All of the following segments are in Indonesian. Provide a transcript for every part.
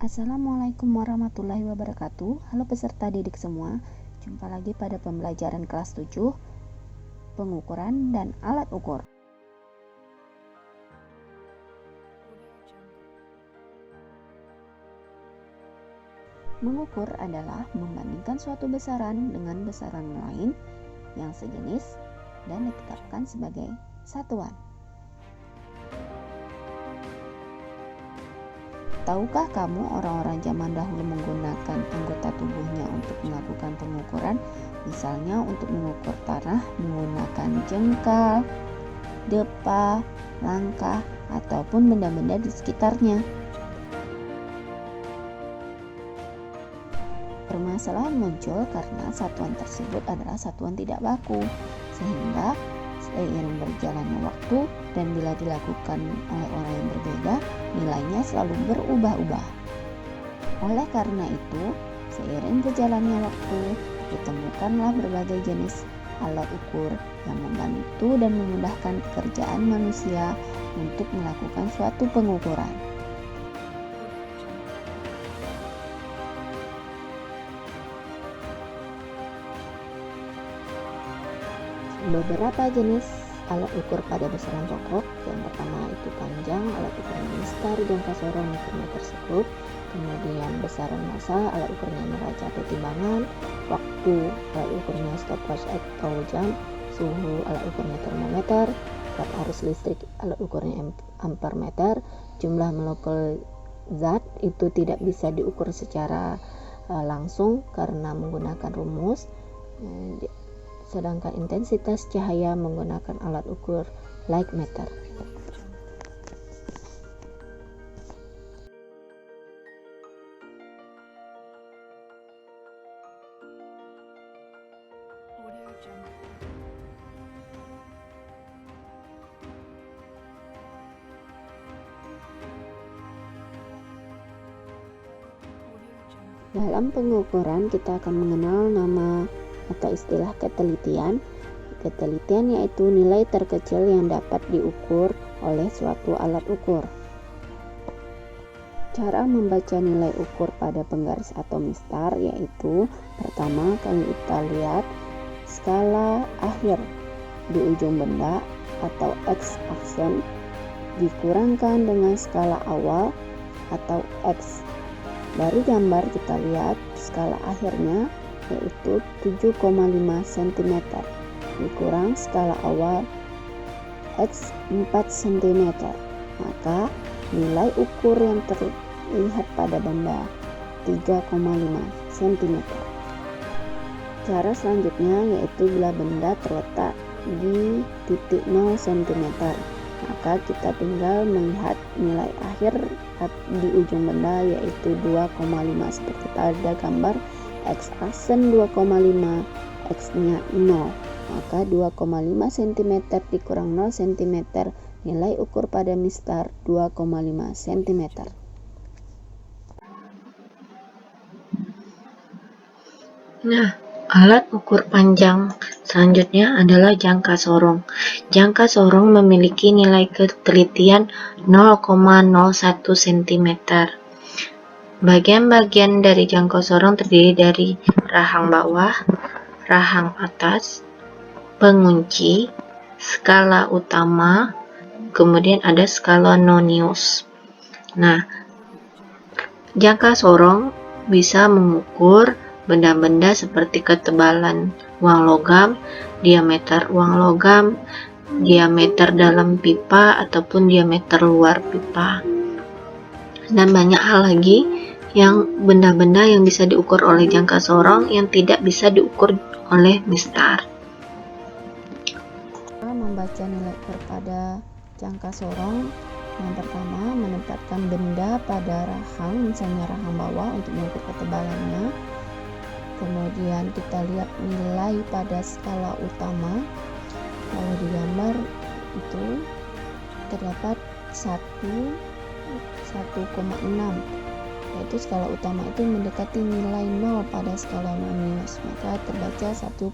Assalamualaikum warahmatullahi wabarakatuh. Halo peserta didik semua. Jumpa lagi pada pembelajaran kelas 7, pengukuran dan alat ukur. Mengukur adalah membandingkan suatu besaran dengan besaran lain yang sejenis dan ditetapkan sebagai satuan. Tahukah kamu orang-orang zaman dahulu menggunakan anggota tubuhnya untuk melakukan pengukuran? Misalnya untuk mengukur tanah menggunakan jengkal, depa, langkah, ataupun benda-benda di sekitarnya. Permasalahan muncul karena satuan tersebut adalah satuan tidak baku, sehingga seiring berjalannya waktu dan bila dilakukan oleh orang yang berbeda, nilainya selalu berubah-ubah. Oleh karena itu, seiring berjalannya waktu, ditemukanlah berbagai jenis alat ukur yang membantu dan memudahkan pekerjaan manusia untuk melakukan suatu pengukuran. Beberapa jenis alat ukur pada besaran pokok. Yang pertama itu panjang, alat ukurnya mistar, jangka sorong, ukur meter sekrup. Kemudian besaran massa, alat ukurnya neraca atau timbangan. Waktu, alat ukurnya stopwatch atau jam. Suhu, alat ukurnya termometer. Kat arus listrik, alat ukurnya ampere meter. Jumlah molekul zat itu tidak bisa diukur secara langsung karena menggunakan rumus. Sedangkan intensitas cahaya menggunakan alat ukur light meter. Dalam pengukuran kita akan mengenal nama atau istilah ketelitian. Ketelitian yaitu nilai terkecil yang dapat diukur oleh suatu alat ukur. Cara membaca nilai ukur pada penggaris atau mistar yaitu pertama kita lihat skala akhir di ujung benda atau x-aksen dikurangkan dengan skala awal atau x. Dari gambar kita lihat skala akhirnya yaitu 7,5 cm dikurang skala awal X 4 cm, maka nilai ukur yang terlihat pada benda 3,5 cm. Cara selanjutnya yaitu bila benda terletak di titik 0 cm, maka kita tinggal melihat nilai akhir di ujung benda yaitu 2,5 seperti pada gambar. X aksen 2,5, X nya 0, maka 2,5 cm dikurang 0 cm, nilai ukur pada mistar 2,5 cm. Nah, alat ukur panjang selanjutnya adalah jangka sorong. Jangka sorong memiliki nilai ketelitian 0,01 cm. Bagian-bagian dari jangka sorong terdiri dari rahang bawah, rahang atas, pengunci, skala utama, kemudian ada skala nonius. Nah, jangka sorong bisa mengukur benda-benda seperti ketebalan uang logam, diameter uang logam, diameter dalam pipa ataupun diameter luar pipa, dan banyak hal lagi yang benda-benda yang bisa diukur oleh jangka sorong yang tidak bisa diukur oleh mistar. Membaca nilai ukur pada jangka sorong, yang pertama menempatkan benda pada rahang, misalnya rahang bawah untuk mengukur ketebalannya. Kemudian kita lihat nilai pada skala utama. Kalau di gambar itu terdapat 1,6 yaitu skala utama itu mendekati nilai 0 pada skala nonius, maka terbaca 1,6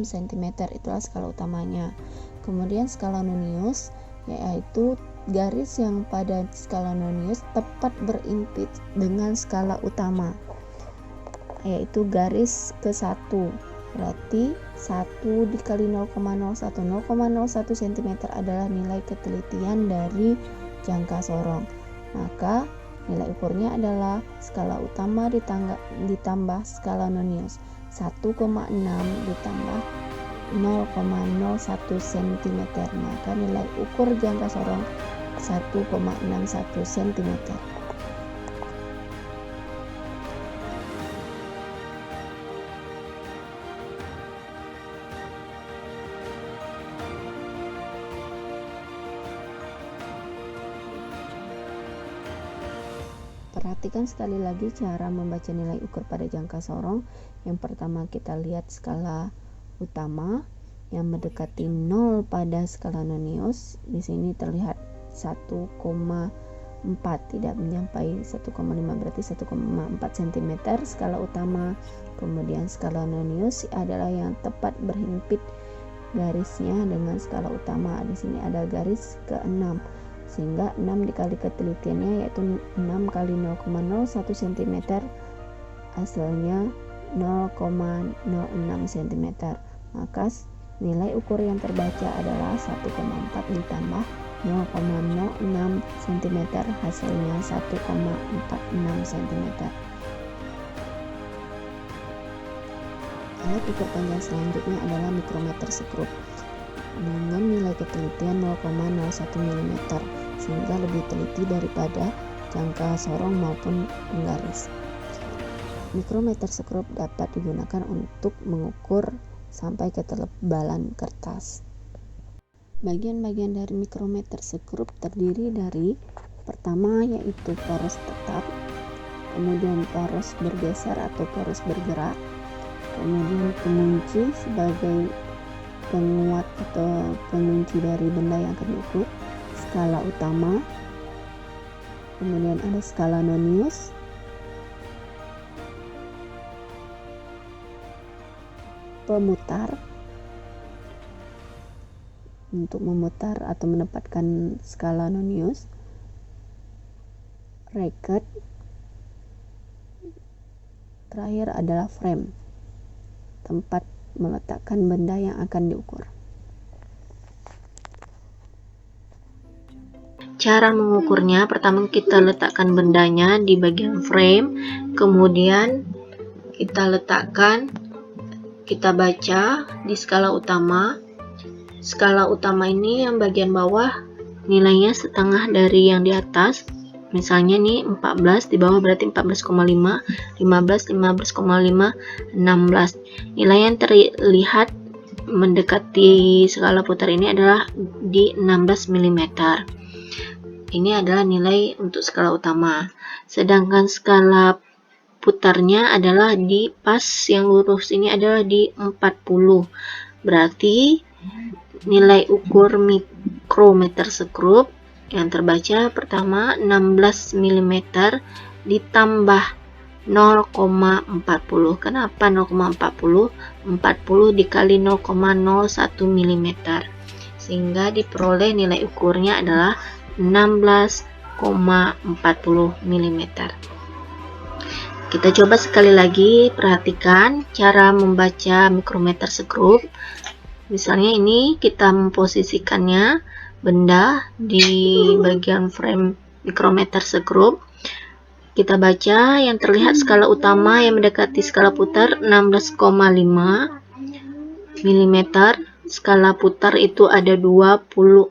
cm, itulah skala utamanya. Kemudian skala nonius yaitu garis yang pada skala nonius tepat berimpit dengan skala utama, yaitu garis ke-1. Berarti 1 dikali 0,01 cm adalah nilai ketelitian dari jangka sorong. Maka nilai ukurnya adalah skala utama ditambah skala nonius, 1,6 ditambah 0,01 cm. Maka nilai ukur jangka sorong 1,61 cm. Perhatikan sekali lagi cara membaca nilai ukur pada jangka sorong. Yang pertama kita lihat skala utama yang mendekati 0 pada skala nonius. Di sini terlihat 1,4, tidak mencapai 1,5, berarti 1,4 cm skala utama. Kemudian skala nonius adalah yang tepat berhimpit garisnya dengan skala utama. Di sini ada garis ke-6, sehingga 6 dikali ketelitiannya yaitu 6 kali 0,01 cm, hasilnya 0,06 cm. Maka nilai ukur yang terbaca adalah 1,4 ditambah 0,06 cm, hasilnya 1,46 cm. Alat ukur panjang selanjutnya adalah mikrometer sekrup dengan nilai ketelitian 0,01 mm, sehingga lebih teliti daripada jangka sorong maupun penggaris. Mikrometer sekrup dapat digunakan untuk mengukur sampai ketebalan kertas. Bagian-bagian dari mikrometer sekrup terdiri dari pertama yaitu poros tetap, kemudian poros bergeser atau poros bergerak, kemudian pengunci sebagai penguat atau pengunci dari benda yang akan diukur, skala utama, kemudian ada skala nonius, pemutar untuk memutar atau menempatkan skala nonius, reket, terakhir adalah frame, tempat meletakkan benda yang akan diukur. Cara mengukurnya, pertama kita letakkan bendanya di bagian frame, kemudian kita letakkan, kita baca di skala utama. Skala utama ini yang bagian bawah nilainya setengah dari yang di atas. Misalnya nih 14, di bawah berarti 14,5, 15, 15,5, 16. Nilai yang terlihat mendekati skala putar ini adalah di 16 mm. Ini adalah nilai untuk skala utama. Sedangkan skala putarnya adalah di pas yang lurus ini adalah di 40. Berarti nilai ukur mikrometer sekrup yang terbaca pertama 16 mm ditambah 0,40. Kenapa 0,40? 40 dikali 0,01 mm, sehingga diperoleh nilai ukurnya adalah 16,40 mm. Kita coba sekali lagi, perhatikan cara membaca mikrometer sekrup. Misalnya ini kita memposisikannya benda di bagian frame mikrometer sekrup. Kita baca yang terlihat skala utama yang mendekati skala putar 16,5 mm. Skala putar itu ada 24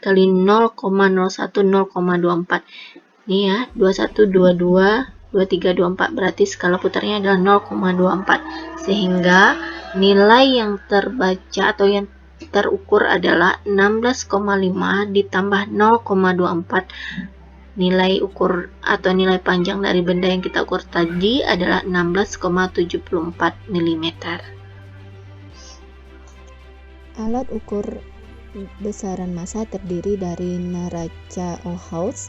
kali 0,01 0,24. Ini ya, 21 22 23 24, berarti skala putarnya adalah 0,24, sehingga nilai yang terbaca atau yang terukur adalah 16,5 ditambah 0,24. Nilai ukur atau nilai panjang dari benda yang kita ukur tadi adalah 16,74 mm. Alat ukur besaran massa terdiri dari neraca Ohaus,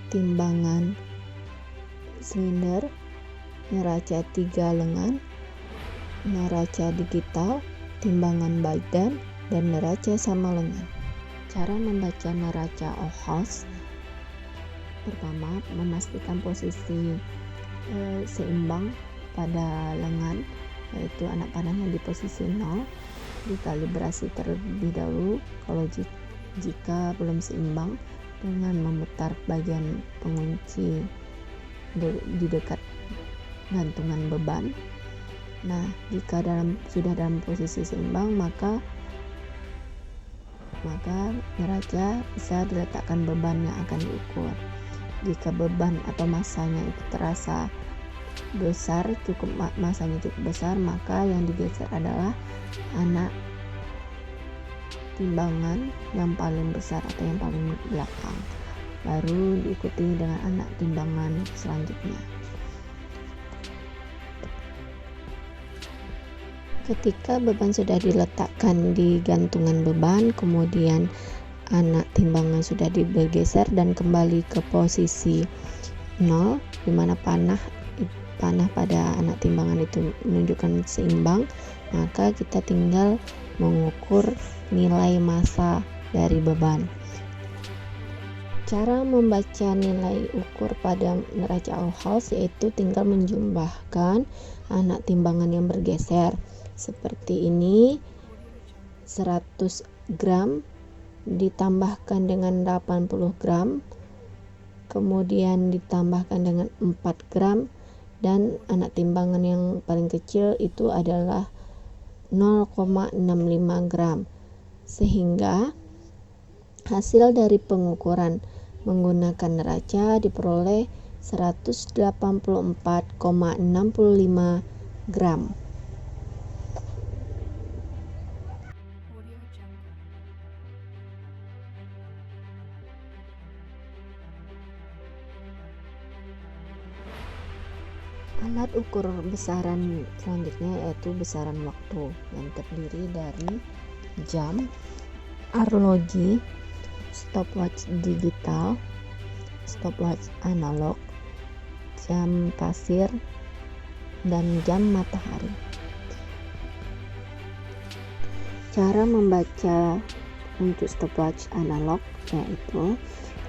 timbangan silinder, neraca 3 lengan, neraca digital, timbangan badan, dan neraca sama lengan. Cara membaca neraca Oghuz: pertama, memastikan posisi seimbang pada lengan, yaitu anak panahnya di posisi 0, dikalibrasi terlebih dahulu. Kalau jika belum seimbang, dengan memutar bagian pengunci di dekat gantungan beban. Nah, jika sudah dalam posisi seimbang, maka neraca bisa diletakkan beban yang akan diukur. Jika beban atau masanya itu terasa besar, masanya cukup besar, maka yang digeser adalah anak timbangan yang paling besar atau yang paling belakang, baru diikuti dengan anak timbangan selanjutnya. Ketika beban sudah diletakkan di gantungan beban, kemudian anak timbangan sudah bergeser dan kembali ke posisi 0, di mana panah pada anak timbangan itu menunjukkan seimbang, maka kita tinggal mengukur nilai massa dari beban. Cara membaca nilai ukur pada neraca Oghuz yaitu tinggal menjumlahkan anak timbangan yang bergeser. Seperti ini, 100 gram ditambahkan dengan 80 gram, kemudian ditambahkan dengan 4 gram, dan anak timbangan yang paling kecil itu adalah 0,65 gram. Sehingga hasil dari pengukuran menggunakan neraca diperoleh 184,65 gram. Alat ukur besaran selanjutnya yaitu besaran waktu, yang terdiri dari jam, arloji, stopwatch digital, stopwatch analog, jam pasir, dan jam matahari. Cara membaca untuk stopwatch analog yaitu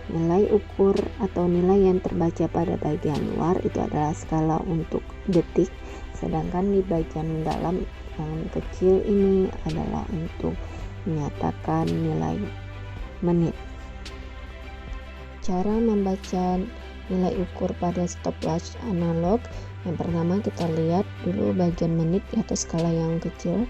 nilai ukur atau nilai yang terbaca pada bagian luar itu adalah skala untuk detik, sedangkan di bagian dalam yang kecil ini adalah untuk menyatakan nilai menit. Cara membaca nilai ukur pada stopwatch analog: yang pertama kita lihat dulu bagian menit atau skala yang kecil.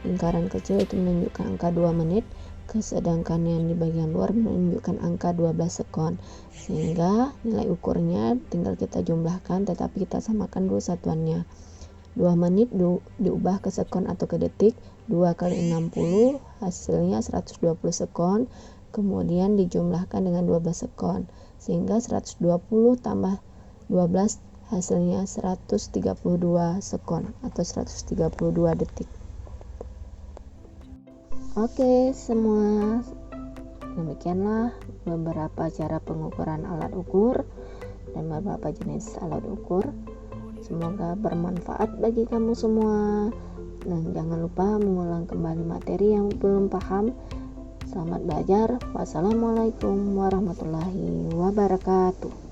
Lingkaran kecil itu menunjukkan angka 2 menit, sedangkan yang di bagian luar menunjukkan angka 12 sekon. Sehingga nilai ukurnya tinggal kita jumlahkan, tetapi kita samakan dulu satuannya. 2 menit diubah ke sekon atau ke detik, 2 kali 60 hasilnya 120 sekon, kemudian dijumlahkan dengan 12 sekon, sehingga 120 tambah 12 hasilnya 132 sekon atau 132 detik. Oke, semua demikianlah beberapa cara pengukuran alat ukur dan beberapa jenis alat ukur. Semoga bermanfaat bagi kamu semua, dan jangan lupa mengulang kembali materi yang belum paham. Selamat belajar. Wassalamualaikum warahmatullahi wabarakatuh.